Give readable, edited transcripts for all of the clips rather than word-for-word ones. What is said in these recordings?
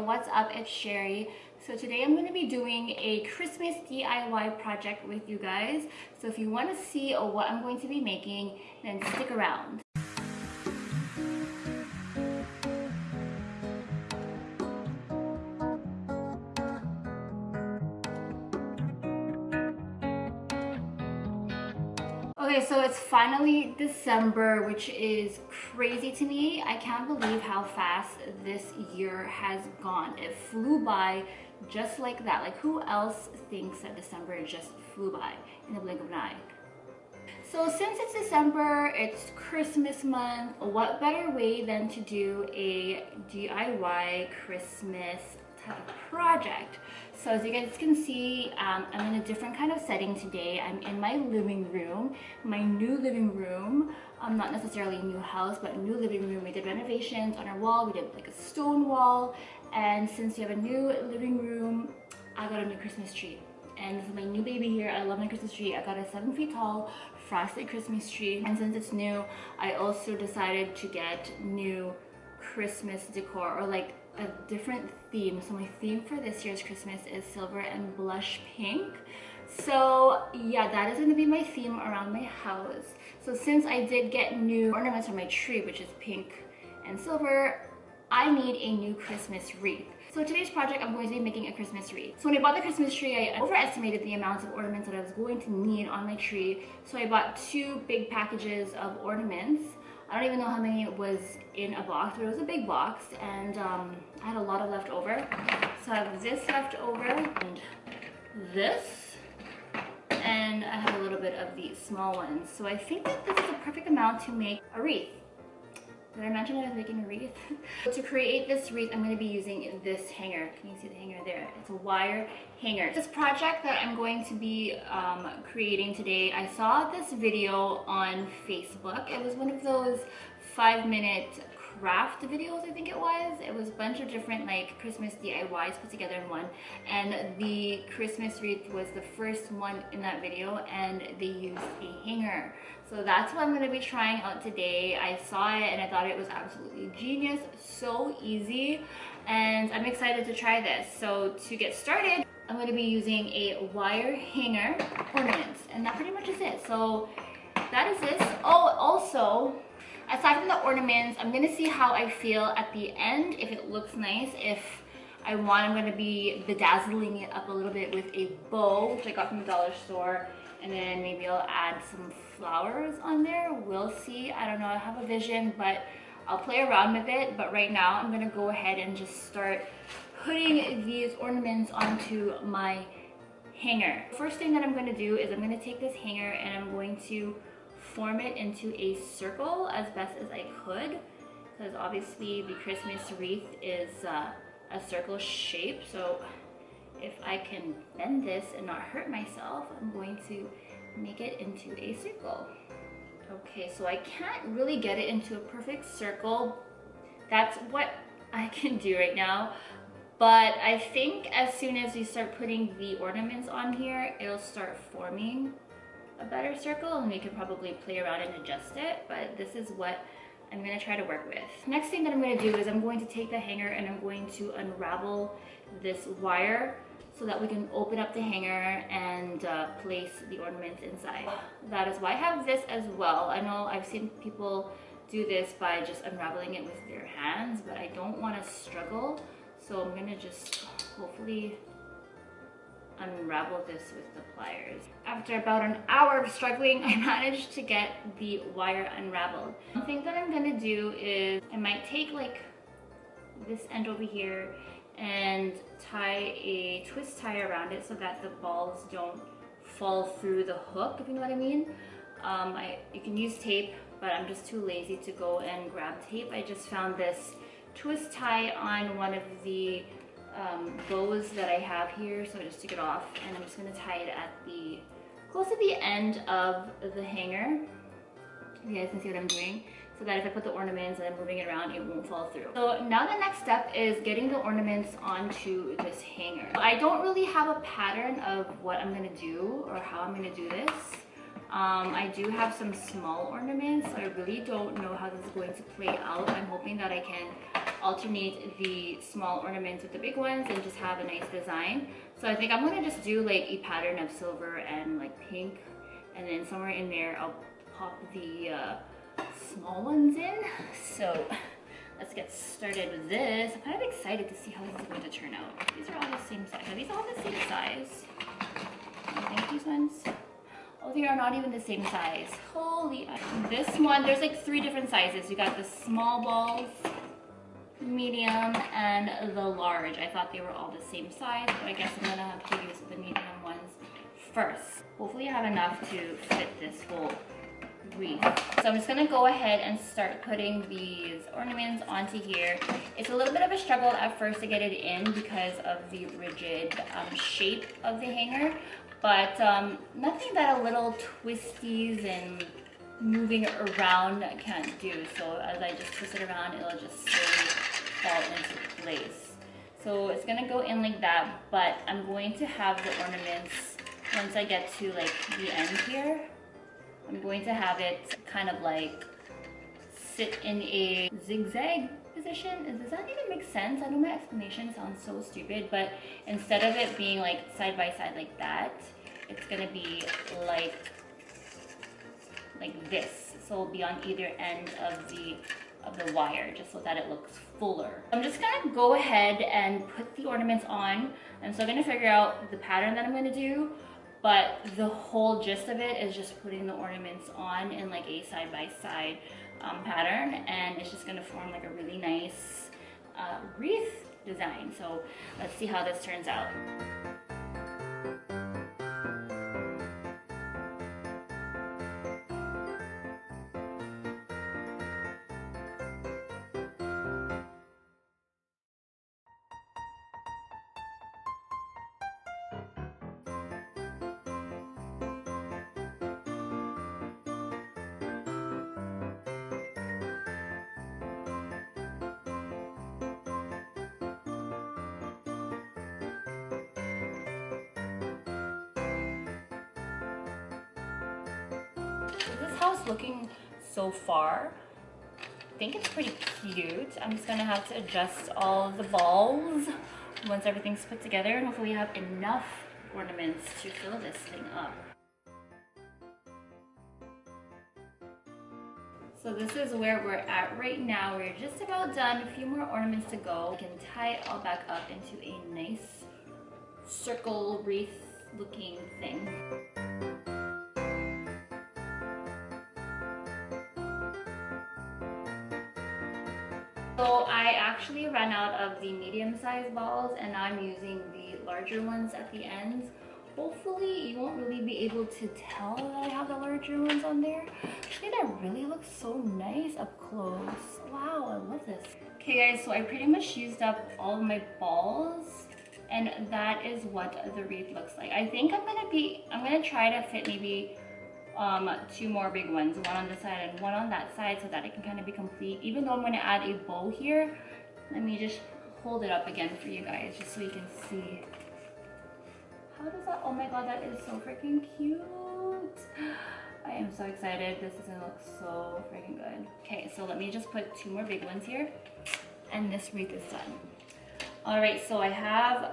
what's up? It's Sherry. So today I'm going to be doing a Christmas DIY project with you guys. So if you want to see what I'm going to be making, then stick around. Okay, so it's finally December, which is crazy to me. I can't believe how fast this year has gone. It flew by just like that. Like, who else thinks that December just flew by in the blink of an eye? So since it's December, it's Christmas month, what better way than to do a DIY Christmas type of project? So as you guys can see, I'm in a different kind of setting today. I'm in my living room, my new living room. Not necessarily a new house, but a new living room. We did renovations on our wall. We did like a stone wall. And since you have a new living room, I got a new Christmas tree. And this is my new baby here. I love my Christmas tree. I got a 7 feet tall frosted Christmas tree. And since it's new, I also decided to get new Christmas decor, or like a different theme. So my theme for this year's Christmas is silver and blush pink. So yeah, that is going to be my theme around my house. So since I did get new ornaments for my tree, which is pink and silver, I need a new Christmas wreath. So today's project, I'm going to be making a Christmas wreath. So when I bought the Christmas tree, I overestimated the amount of ornaments that I was going to need on my tree. So I bought 2 big packages of ornaments. I don't even know how many was in a box, but it was a big box, and I had a lot of leftover. So I have this left over, and this, and I have a little bit of these small ones. So I think that this is a perfect amount to make a wreath. Did I mention I was making a wreath? To create this wreath, I'm going to be using this hanger. Can you see the hanger there? It's a wire hanger. This project that I'm going to be creating today, I saw this video on Facebook. It was one of those 5-minute craft videos, I think it was. It was a bunch of different like Christmas DIYs put together in one, and the Christmas wreath was the first one in that video, and they used a hanger. So that's what I'm going to be trying out today. I saw it and I thought it was absolutely genius, so easy, and I'm excited to try this. So to get started, I'm going to be using a wire hanger ornaments, and that pretty much is it. So that is this. Oh, also, aside from the ornaments, I'm going to see how I feel at the end, if it looks nice. If I want, I'm going to be bedazzling it up a little bit with a bow, which I got from the dollar store. And then maybe I'll add some flowers on there. We'll see. I don't know. I have a vision, but I'll play around with it. But right now, I'm going to go ahead and just start putting these ornaments onto my hanger. First thing that I'm going to do is I'm going to take this hanger and I'm going to form it into a circle as best as I could, because obviously the Christmas wreath is a circle shape. So if I can bend this and not hurt myself, I'm going to make it into a circle. Okay, so I can't really get it into a perfect circle. That's what I can do right now. But I think as soon as you start putting the ornaments on here, it'll start forming a better circle, and we can probably play around and adjust it. But this is what I'm going to try to work with. Next thing that I'm going to do is I'm going to take the hanger and I'm going to unravel this wire so that we can open up the hanger and place the ornaments inside. That is why I have this as well. I know I've seen people do this by just unraveling it with their hands, but I don't want to struggle. So I'm going to just hopefully unravel this with the pliers. After about an hour of struggling, I managed to get the wire unraveled. One thing that I'm gonna do is I might take like this end over here and tie a twist tie around it so that the balls don't fall through the hook, if you know what I mean. You can use tape, but I'm just too lazy to go and grab tape. I just found this twist tie on one of the bows that I have here, so I just took it off and I'm just going to tie it at the close to the end of the hanger. You guys can see what I'm doing, so that if I put the ornaments and I'm moving it around, it won't fall through. So now the next step is getting the ornaments onto this hanger. I don't really have a pattern of what I'm going to do or how I'm going to do this. I do have some small ornaments, so I really don't know how this is going to play out. I'm hoping that I can alternate the small ornaments with the big ones and just have a nice design. So I think I'm gonna just do like a pattern of silver and like pink, and then somewhere in there I'll pop the small ones in. So let's get started with this. I'm kind of excited to see how this is going to turn out. These are all the same size. Are these all the same size? I think these ones. Oh, they are not even the same size. Holy, this one, there's like 3 different sizes. You got the small balls, medium, and the large. I thought they were all the same size, but I guess I'm gonna have to use the medium ones first. Hopefully I have enough to fit this whole wreath. So I'm just gonna go ahead and start putting these ornaments onto here. It's a little bit of a struggle at first to get it in because of the rigid shape of the hanger, but nothing that a little twisties and moving around can't do. So as I just twist it around, it'll just slowly fall into place. So it's gonna go in like that, but I'm going to have the ornaments, once I get to like the end here, I'm going to have it kind of like sit in a zigzag position. Does that even make sense? I know my explanation sounds so stupid, but instead of it being like side by side like that, it's gonna be like this. So it'll be on either end of the wire, just so that it looks fuller. I'm just gonna go ahead and put the ornaments on. I'm still gonna figure out the pattern that I'm gonna do, but the whole gist of it is just putting the ornaments on in like a side-by-side pattern, and it's just gonna form like a really nice wreath design. So let's see how this turns out. This is how it's looking so far. I think it's pretty cute. I'm just gonna have to adjust all of the balls once everything's put together, and hopefully we have enough ornaments to fill this thing up. So this is where we're at right now. We're just about done. A few more ornaments to go. We can tie it all back up into a nice circle wreath looking thing. So I actually ran out of the medium-sized balls, and now I'm using the larger ones at the ends. Hopefully you won't really be able to tell that I have the larger ones on there. Actually, that really looks so nice up close. Wow, I love this. Okay guys, so I pretty much used up all of my balls, and that is what the wreath looks like. I think I'm gonna try to fit maybe 2 more big ones, one on this side and one on that side, so that it can kind of be complete. Even though I'm going to add a bow here, let me just hold it up again for you guys just so you can see. How does that, oh my god, that is so freaking cute. I am so excited. This is going to look so freaking good. Okay, so let me just put 2 more big ones here, and this wreath is done. Alright, so I have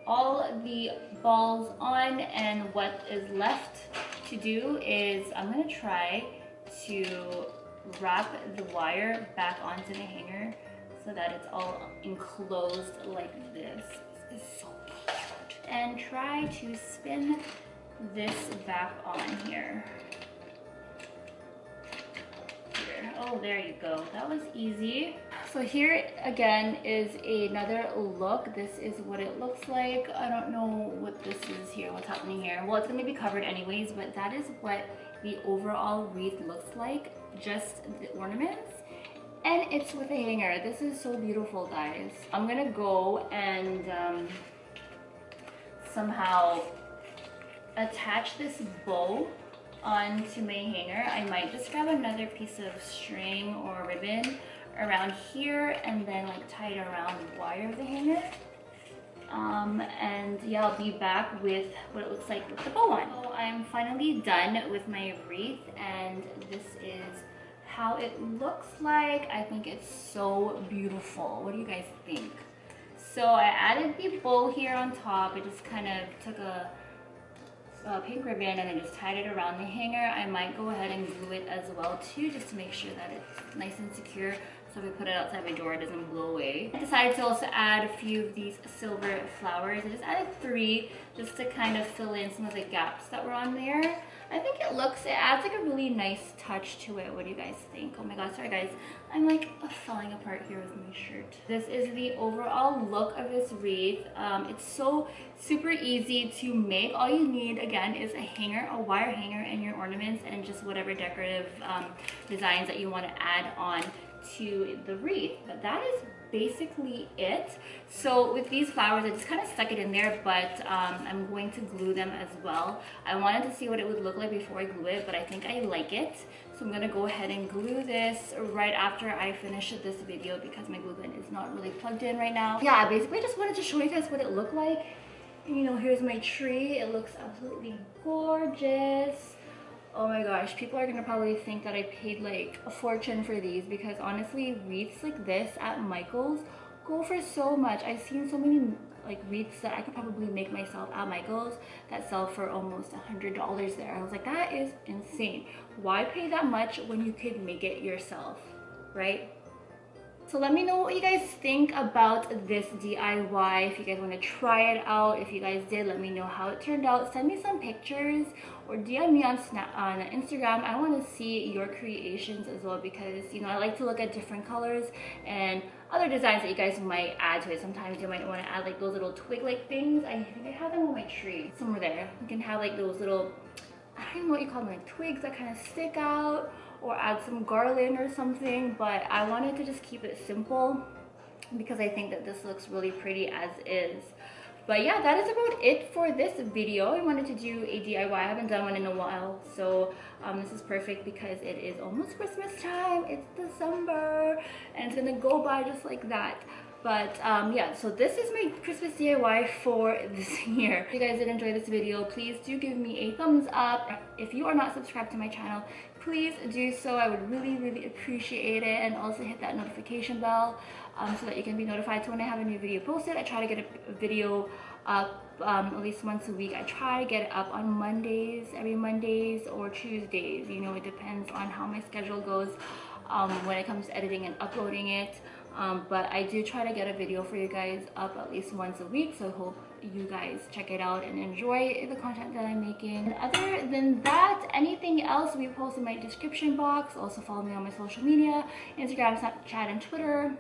all the balls on, and what is left to do is I'm gonna try to wrap the wire back onto the hanger so that it's all enclosed like this. This is so cute. And try to spin this back on here. Oh, there you go. That was easy. So here again is another look. This is what it looks like. I don't know what this is here, what's happening here. Well, it's gonna be covered anyways, but that is what the overall wreath looks like. Just the ornaments, and it's with a hanger. This is so beautiful, guys. I'm gonna go and somehow attach this bow onto my hanger. I might just grab another piece of string or ribbon around here and then like tie it around the wire of the hanger. and yeah, I'll be back with what it looks like with the bow on. So I'm finally done with my wreath, and this is how it looks like. I think it's so beautiful. What do you guys think? So I added the bow here on top. I just kind of took a pink ribbon and I just tied it around the hanger. I might go ahead and glue it as well too, just to make sure that it's nice and secure, so if I put it outside my door it doesn't blow away. I decided to also add a few of these silver flowers. I just added 3 just to kind of fill in some of the gaps that were on there. I think it adds like a really nice touch to it. What do you guys think? Oh my god, sorry guys, I'm like falling apart here with my shirt. This is the overall look of this wreath. It's so super easy to make. All you need again is a hanger, a wire hanger, and your ornaments, and just whatever decorative designs that you want to add on to the wreath. But that is basically it. So with these flowers, I just kind of stuck it in there, but I'm going to glue them as well. I wanted to see what it would look like before I glue it, but I think I like it. So I'm gonna go ahead and glue this right after I finish this video, because my glue gun is not really plugged in right now. Yeah, I basically just wanted to show you guys what it looked like. And, you know, here's my tree. It looks absolutely gorgeous. Oh my gosh, people are gonna probably think that I paid like a fortune for these, because honestly, wreaths like this at Michael's go for so much. I've seen so many like wreaths that I could probably make myself at Michael's that sell for almost $100 there. I was like, that is insane. Why pay that much when you could make it yourself, right? So let me know what you guys think about this DIY. If you guys want to try it out, if you guys did, let me know how it turned out. Send me some pictures or DM me on Instagram. I want to see your creations as well, because you know, I like to look at different colors and other designs that you guys might add to it. Sometimes you might want to add like those little twig like things. I think I have them on my tree somewhere there. You can have like those little, I don't even know what you call them, like twigs that kind of stick out, or add some garland or something. But I wanted to just keep it simple because I think that this looks really pretty as is. But yeah, that is about it for this video. I wanted to do a DIY. I haven't done one in a while, so this is perfect because it is almost Christmas time. It's December and it's gonna go by just like that. But yeah, so this is my Christmas DIY for this year. If you guys did enjoy this video, please do give me a thumbs up. If you are not subscribed to my channel, please do so. I would really appreciate it. And also hit that notification bell so that you can be notified. So when I have a new video posted, I try to get a video up at least once a week. I try to get it up on Mondays, every Mondays or Tuesdays. You know, it depends on how my schedule goes when it comes to editing and uploading it. But I do try to get a video for you guys up at least once a week, so I hope you guys check it out and enjoy the content that I'm making. And other than that, anything else we post in my description box. Also follow me on my social media, Instagram, Snapchat, and Twitter.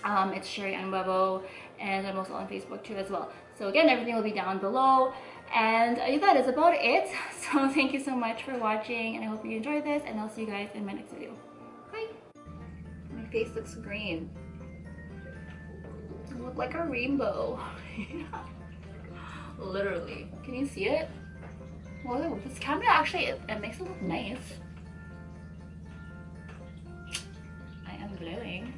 It's Sherry and Webo, and I'm also on Facebook too as well. So again, everything will be down below. And that is about it. So thank you so much for watching, and I hope you enjoyed this, and I'll see you guys in my next video. Bye! My face looks green. I look like a rainbow. Literally. Can you see it? Whoa, this camera actually, it makes it look nice. I am glowing.